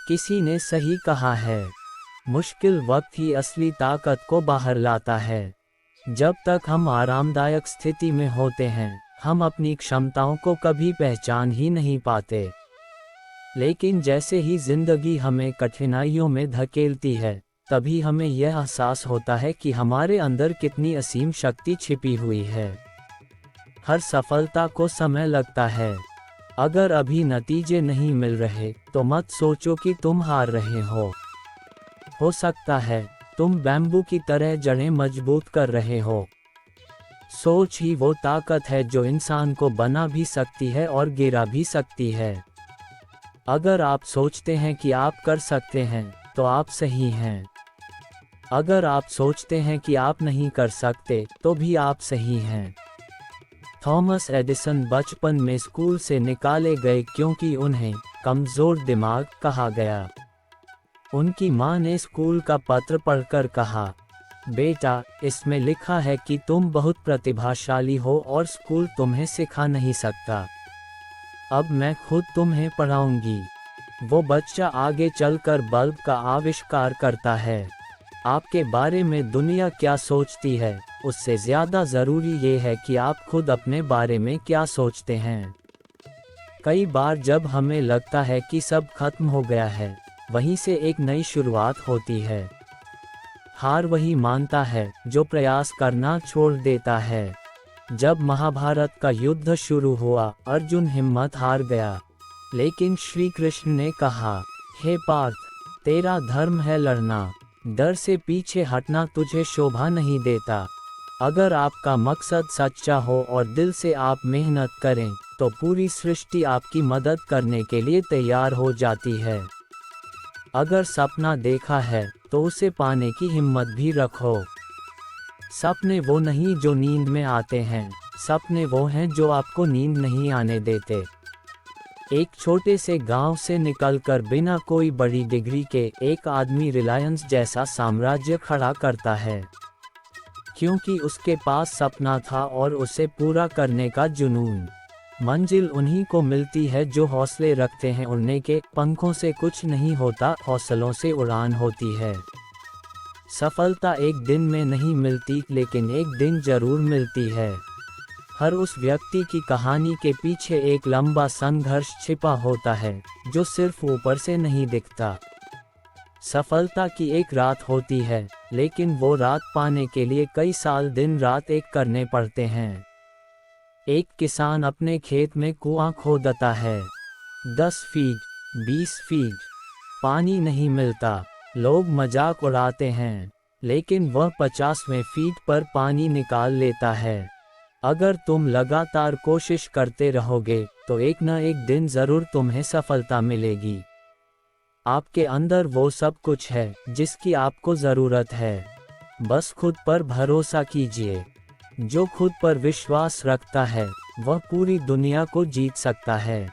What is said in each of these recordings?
किसी ने सही कहा है, मुश्किल वक्त ही असली ताकत को बाहर लाता है। जब तक हम आरामदायक स्थिति में होते हैं, हम अपनी क्षमताओं को कभी पहचान ही नहीं पाते। लेकिन जैसे ही जिंदगी हमें कठिनाइयों में धकेलती है, तभी हमें यह एहसास होता है कि हमारे अंदर कितनी असीम शक्ति छिपी हुई है। हर सफलता को समय लगता है। अगर अभी नतीजे नहीं मिल रहे, तो मत सोचो कि तुम हार रहे हो सकता है तुम बैम्बू की तरह जड़ें मजबूत कर रहे हो। सोच ही वो ताकत है जो इंसान को बना भी सकती है और गिरा भी सकती है। अगर आप सोचते हैं कि आप कर सकते हैं, तो आप सही हैं। अगर आप सोचते हैं कि आप नहीं कर सकते, तो भी आप सही हैं। थॉमस एडिसन बचपन में स्कूल से निकाले गए क्योंकि उन्हें कमज़ोर दिमाग कहा गया। उनकी मां ने स्कूल का पत्र पढ़कर कहा, बेटा, इसमें लिखा है कि तुम बहुत प्रतिभाशाली हो और स्कूल तुम्हें सिखा नहीं सकता। अब मैं खुद तुम्हें पढ़ाऊंगी। वो बच्चा आगे चलकर बल्ब का आविष्कार करता है। आपके बारे में दुनिया क्या सोचती है, उससे ज़्यादा ज़रूरी ये है कि आप खुद अपने बारे में क्या सोचते हैं। कई बार जब हमें लगता है कि सब खत्म हो गया है, वहीं से एक नई शुरुआत होती है। हार वही मानता है जो प्रयास करना छोड़ देता है। जब महाभारत का युद्ध शुरू हुआ, अर्जुन हिम्मत हार गया, लेकिन श्री कृष्ण ने कहा, हे पार्थ, तेरा धर्म है लड़ना, डर से पीछे हटना तुझे शोभा नहीं देता। अगर आपका मकसद सच्चा हो और दिल से आप मेहनत करें, तो पूरी सृष्टि आपकी मदद करने के लिए तैयार हो जाती है। अगर सपना देखा है, तो उसे पाने की हिम्मत भी रखो। सपने वो नहीं जो नींद में आते हैं, सपने वो हैं जो आपको नींद नहीं आने देते। एक छोटे से गांव से निकलकर बिना कोई बड़ी डिग्री के एक आदमी रिलायंस जैसा साम्राज्य खड़ा करता है, क्योंकि उसके पास सपना था और उसे पूरा करने का जुनून। मंजिल उन्हीं को मिलती है जो हौसले रखते हैं उड़ने के। पंखों से कुछ नहीं होता, हौसलों से उड़ान होती है। सफलता एक दिन में नहीं मिलती, लेकिन एक दिन जरूर मिलती है। हर उस व्यक्ति की कहानी के पीछे एक लंबा संघर्ष छिपा होता है, जो सिर्फ ऊपर से नहीं दिखता। सफलता की एक रात होती है, लेकिन वो रात पाने के लिए कई साल दिन रात एक करने पड़ते हैं। एक किसान अपने खेत में कुआं खोदता है। 10 फीट, 20 फीट, पानी नहीं मिलता। लोग मजाक उड़ाते हैं, लेकिन वह 50वें फीट पर पानी निकाल लेता है। अगर तुम लगातार कोशिश करते रहोगे, तो एक न एक दिन जरूर तुम्हें सफलता मिलेगी। आपके अंदर वो सब कुछ है जिसकी आपको ज़रूरत है। बस खुद पर भरोसा कीजिए। जो खुद पर विश्वास रखता है, वह पूरी दुनिया को जीत सकता है।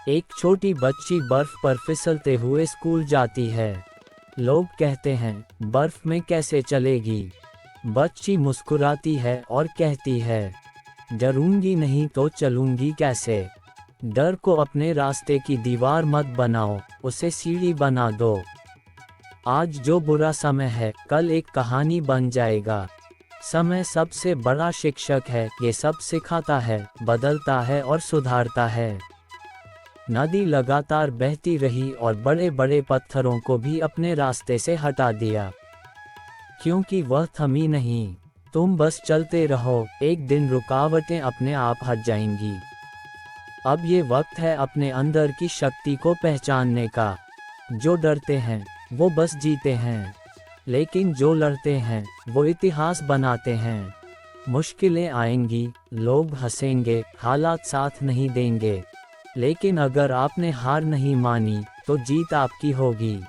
एक छोटी बच्ची बर्फ पर फिसलते हुए स्कूल जाती है। लोग कहते हैं, बर्फ में कैसे चलेगी? बच्ची मुस्कुराती है और कहती है, डरूंगी नहीं तो चलूंगी कैसे? डर को अपने रास्ते की दीवार मत बनाओ, उसे सीढ़ी बना दो। आज जो बुरा समय है, कल एक कहानी बन जाएगा। समय सबसे बड़ा शिक्षक है, ये सब सिखाता है, बदलता है और सुधारता है। नदी लगातार बहती रही और बड़े बड़े पत्थरों को भी अपने रास्ते से हटा दिया, क्योंकि वह थमी नहीं। तुम बस चलते रहो, एक दिन रुकावटें अपने आप हट जाएंगी। अब ये वक्त है अपने अंदर की शक्ति को पहचानने का। जो डरते हैं, वो बस जीते हैं, लेकिन जो लड़ते हैं, वो इतिहास बनाते हैं। मुश्किलें आएंगी, लोग हंसेंगे, हालात साथ नहीं देंगे, लेकिन अगर आपने हार नहीं मानी, तो जीत आपकी होगी।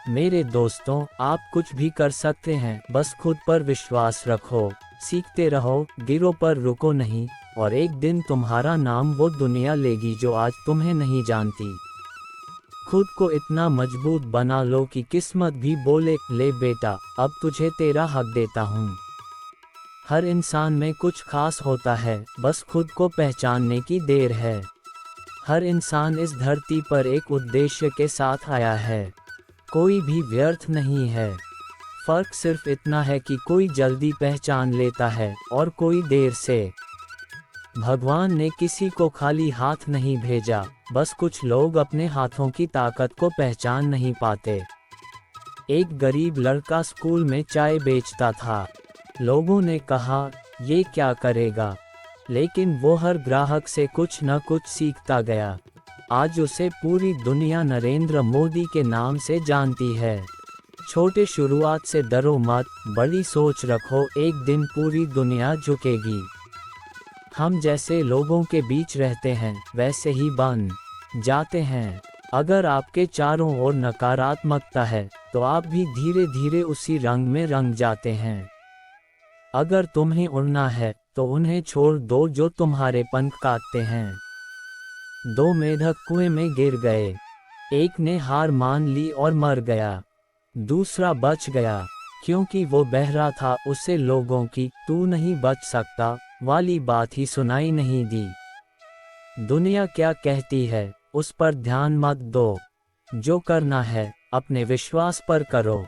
मेरे दोस्तों, आप कुछ भी कर सकते हैं, बस खुद पर विश्वास रखो, सीखते रहो, गिरो पर रुको नहीं, और एक दिन तुम्हारा नाम वो दुनिया लेगी जो आज तुम्हें नहीं जानती। खुद को इतना मजबूत बना लो कि किस्मत भी बोले, ले बेटा, अब तुझे तेरा हक देता हूँ। हर इंसान में कुछ खास होता है, बस खुद को पहचानने की देर है। हर इंसान इस धरती पर एक उद्देश्य के साथ आया है। कोई भी व्यर्थ नहीं है। फर्क सिर्फ इतना है कि कोई जल्दी पहचान लेता है और कोई देर से। भगवान ने किसी को खाली हाथ नहीं भेजा, बस कुछ लोग अपने हाथों की ताकत को पहचान नहीं पाते। एक गरीब लड़का स्कूल में चाय बेचता था। लोगों ने कहा, ये क्या करेगा? लेकिन वो हर ग्राहक से कुछ न कुछ सीखता गया। आज उसे पूरी दुनिया नरेंद्र मोदी के नाम से जानती है। छोटे शुरुआत से डरो मत, बड़ी सोच रखो, एक दिन पूरी दुनिया झुकेगी। हम जैसे लोगों के बीच रहते हैं, वैसे ही बन जाते हैं। अगर आपके चारों ओर नकारात्मकता है, तो आप भी धीरे धीरे उसी रंग में रंग जाते हैं। अगर तुम्हें उड़ना है, तो उन्हें छोड़ दो जो तुम्हारे पंख काटते हैं। दो मेढक कुएं में गिर गए। एक ने हार मान ली और मर गया। दूसरा बच गया, क्योंकि वो बहरा था। उसे लोगों की "तू नहीं बच सकता" वाली बात ही सुनाई नहीं दी। दुनिया क्या कहती है, उस पर ध्यान मत दो। जो करना है, अपने विश्वास पर करो।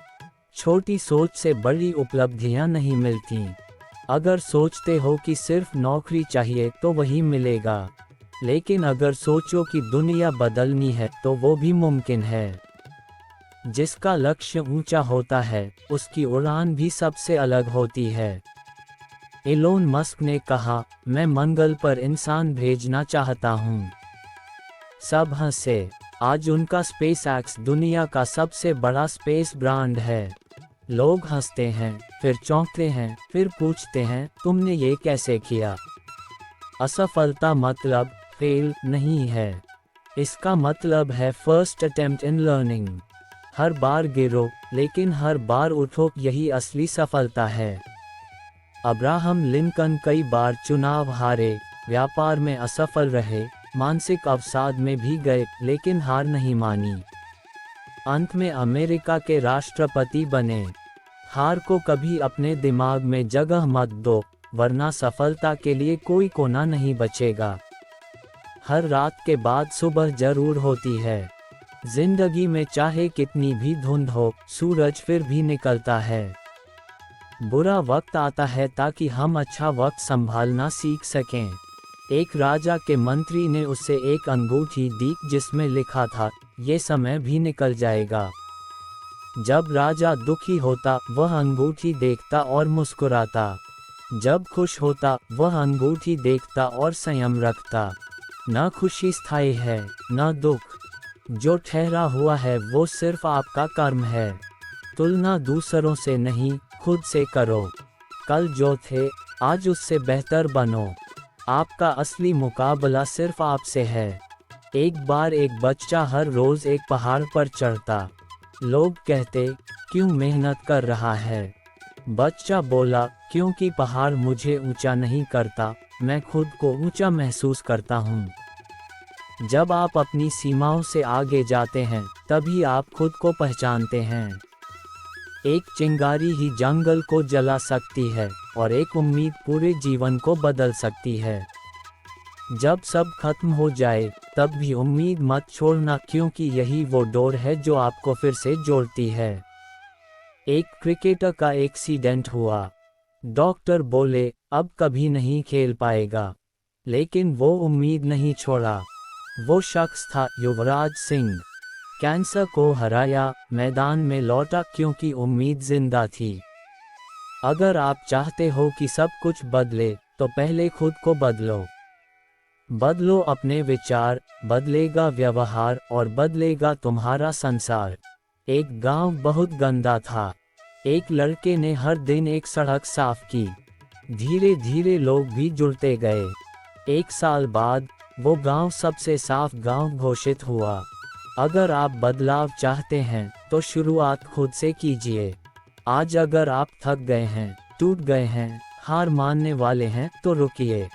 छोटी सोच से बड़ी उपलब्धियां नहीं मिलती। अगर सोचते हो कि सिर्फ नौकरी चाहिए तो वही मिलेगा, लेकिन अगर सोचो कि दुनिया बदलनी है तो वो भी मुमकिन है। जिसका लक्ष्य ऊंचा होता है, उसकी उड़ान भी सबसे अलग होती है। एलोन मस्क ने कहा, मैं मंगल पर इंसान भेजना चाहता हूं। सब हंसे। आज उनका स्पेसएक्स दुनिया का सबसे बड़ा स्पेस ब्रांड है। लोग हंसते हैं, फिर चौंकते हैं, फिर पूछते हैं, तुमने ये कैसे किया? असफलता मतलब फेल नहीं है। इसका मतलब है फर्स्ट अटेम्प्ट इन लर्निंग। हर बार गिरो, लेकिन हर बार उठो, यही असली सफलता है। अब्राहम लिंकन कई बार चुनाव हारे, व्यापार में असफल रहे, मानसिक अवसाद में भी गए, लेकिन हार नहीं मानी। अंत में अमेरिका के राष्ट्रपति बने। हार को कभी अपने दिमाग में जगह मत दो, वरना सफलता के लिए कोई कोना नहीं बचेगा। हर रात के बाद सुबह जरूर होती है। जिंदगी में चाहे कितनी भी धुंध हो, सूरज फिर भी निकलता है। बुरा वक्त आता है ताकि हम अच्छा वक्त संभालना सीख सकें। एक राजा के मंत्री ने उसे एक अंगूठी दी जिसमें लिखा था, ये समय भी निकल जाएगा। जब राजा दुखी होता, वह अंगूठी देखता और मुस्कुराता। जब खुश होता, वह अंगूठी देखता और संयम रखता। न खुशी स्थायी है, न दुख। जो ठहरा हुआ है वो सिर्फ आपका कर्म है। तुलना दूसरों से नहीं, खुद से करो। कल जो थे, आज उससे बेहतर बनो। आपका असली मुकाबला सिर्फ आपसे है। एक बार एक बच्चा हर रोज एक पहाड़ पर चढ़ता। लोग कहते, क्यों मेहनत कर रहा है? बच्चा बोला, क्योंकि पहाड़ मुझे ऊंचा नहीं करता, मैं खुद को ऊंचा महसूस करता हूँ। जब आप अपनी सीमाओं से आगे जाते हैं, तभी आप खुद को पहचानते हैं। एक चिंगारी ही जंगल को जला सकती है, और एक उम्मीद पूरे जीवन को बदल सकती है। जब सब खत्म हो जाए, तब भी उम्मीद मत छोड़ना, क्योंकि यही वो डोर है जो आपको फिर से जोड़ती है। एक क्रिकेटर का एक्सीडेंट हुआ। डॉक्टर बोले, अब कभी नहीं खेल पाएगा, लेकिन वो उम्मीद नहीं छोड़ा। वो शख्स था युवराज सिंह। कैंसर को हराया, मैदान में लौटा, क्योंकि उम्मीद जिंदा थी। अगर आप चाहते हो कि सब कुछ बदले, तो पहले खुद को बदलो। बदलो अपने विचार, बदलेगा व्यवहार, और बदलेगा तुम्हारा संसार। एक गांव बहुत गंदा था। एक लड़के ने हर दिन एक सड़क साफ की। धीरे धीरे लोग भी जुड़ते गए। एक साल बाद वो गांव सबसे साफ गांव घोषित हुआ। अगर आप बदलाव चाहते हैं, तो शुरुआत खुद से कीजिए। आज अगर आप थक गए हैं, टूट गए हैं, हार मानने वाले हैं, तो रुकिए,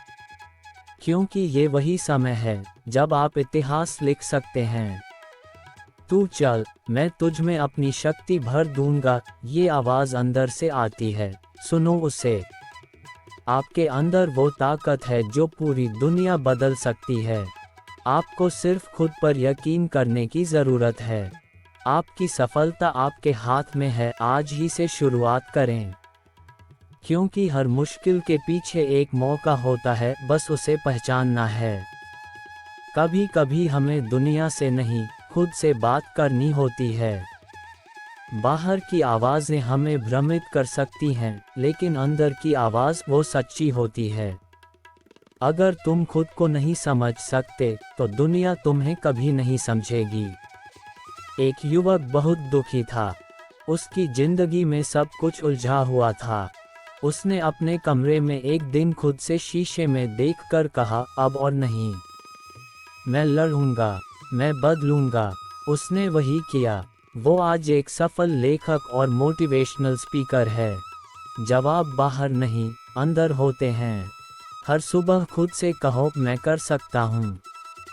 क्योंकि ये वही समय है जब आप इतिहास लिख सकते हैं। तू चल, मैं तुझ में अपनी शक्ति भर दूंगा, ये आवाज अंदर से आती है, सुनो उसे। आपके अंदर वो ताकत है जो पूरी दुनिया बदल सकती है। आपको सिर्फ खुद पर यकीन करने की ज़रूरत है। आपकी सफलता आपके हाथ में है, आज ही से शुरुआत करें। क्योंकि हर मुश्किल के पीछे एक मौका होता है, बस उसे पहचानना है। कभी कभी हमें दुनिया से नहीं, खुद से बात करनी होती है। बाहर की आवाज़ें हमें भ्रमित कर सकती हैं, लेकिन अंदर की आवाज़ वो सच्ची होती है। अगर तुम खुद को नहीं समझ सकते, तो दुनिया तुम्हें कभी नहीं समझेगी। एक युवक बहुत दुखी था। उसकी जिंदगी में सब कुछ उलझा हुआ था। उसने अपने कमरे में एक दिन खुद से शीशे में देखकर कहा, अब और नहीं, मैं लड़ूंगा, मैं बदलूंगा। उसने वही किया। वो आज एक सफल लेखक और मोटिवेशनल स्पीकर है। जवाब बाहर नहीं, अंदर होते हैं। हर सुबह खुद से कहो, मैं कर सकता हूँ।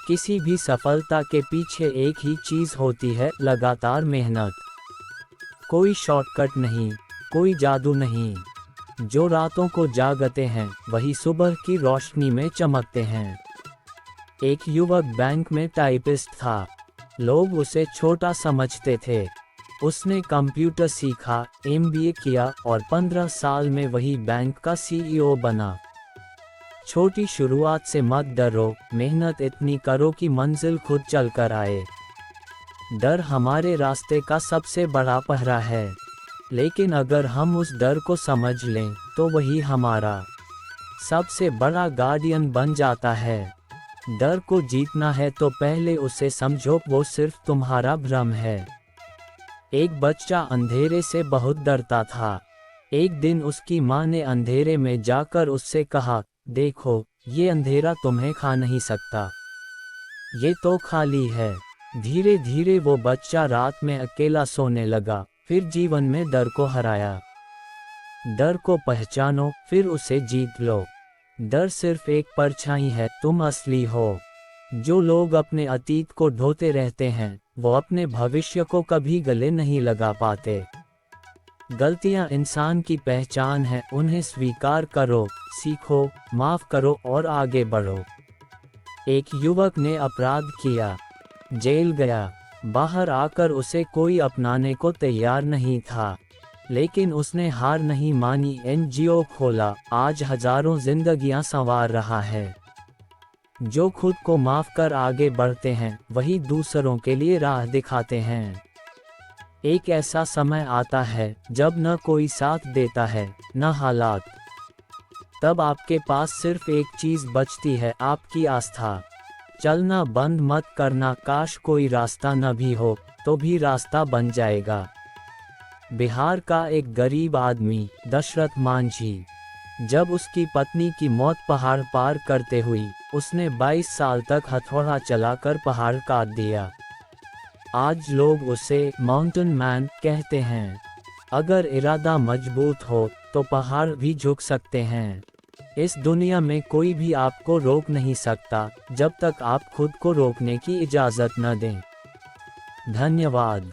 किसी भी सफलता के पीछे एक ही चीज़ होती है, लगातार मेहनत। कोई शॉर्टकट नहीं, कोई जादू नहीं। जो रातों को जागते हैं, वही सुबह की रोशनी में चमकते हैं। एक युवक बैंक में टाइपिस्ट था। लोग उसे छोटा समझते थे। उसने कंप्यूटर सीखा, MBA किया और 15 साल में वही बैंक का CEO बना। छोटी शुरुआत से मत डरो, मेहनत इतनी करो कि मंजिल खुद चलकर आए। डर हमारे रास्ते का सबसे बड़ा पहरा है, लेकिन अगर हम उस डर को समझ लें, तो वही हमारा सबसे बड़ा गार्डियन बन जाता है। डर को जीतना है तो पहले उसे समझो, वो सिर्फ तुम्हारा भ्रम है। एक बच्चा अंधेरे से बहुत डरता था। एक दिन उसकी माँ ने अंधेरे में जाकर उससे कहा, देखो, ये अंधेरा तुम्हें खा नहीं सकता, ये तो खाली है। धीरे धीरे वो बच्चा रात में अकेला सोने लगा, फिर जीवन में डर को हराया। डर को पहचानो, फिर उसे जीत लो। डर सिर्फ एक परछाई है, तुम असली हो। जो लोग अपने अतीत को ढोते रहते हैं, वो अपने भविष्य को कभी गले नहीं लगा पाते। गलतियां इंसान की पहचान है, उन्हें स्वीकार करो, सीखो, माफ करो और आगे बढ़ो। एक युवक ने अपराध किया, जेल गया। बाहर आकर उसे कोई अपनाने को तैयार नहीं था, लेकिन उसने हार नहीं मानी, NGO खोला, आज हजारों जिंदगियां संवार रहा है। जो खुद को माफ कर आगे बढ़ते हैं, वही दूसरों के लिए राह दिखाते हैं। एक ऐसा समय आता है जब न कोई साथ देता है, न हालात। तब आपके पास सिर्फ एक चीज बचती है, आपकी आस्था। चलना बंद मत करना, काश कोई रास्ता न भी हो, तो भी रास्ता बन जाएगा। बिहार का एक गरीब आदमी, दशरथ मांझी, जब उसकी पत्नी की मौत पहाड़ पार करते हुई, उसने 22 साल तक हथौड़ा चलाकर पहाड़ काट दिया। आज लोग उसे माउंटेन मैन कहते हैं। अगर इरादा मजबूत हो, तो पहाड़ भी झुक सकते हैं। इस दुनिया में कोई भी आपको रोक नहीं सकता, जब तक आप खुद को रोकने की इजाज़त न दें। धन्यवाद।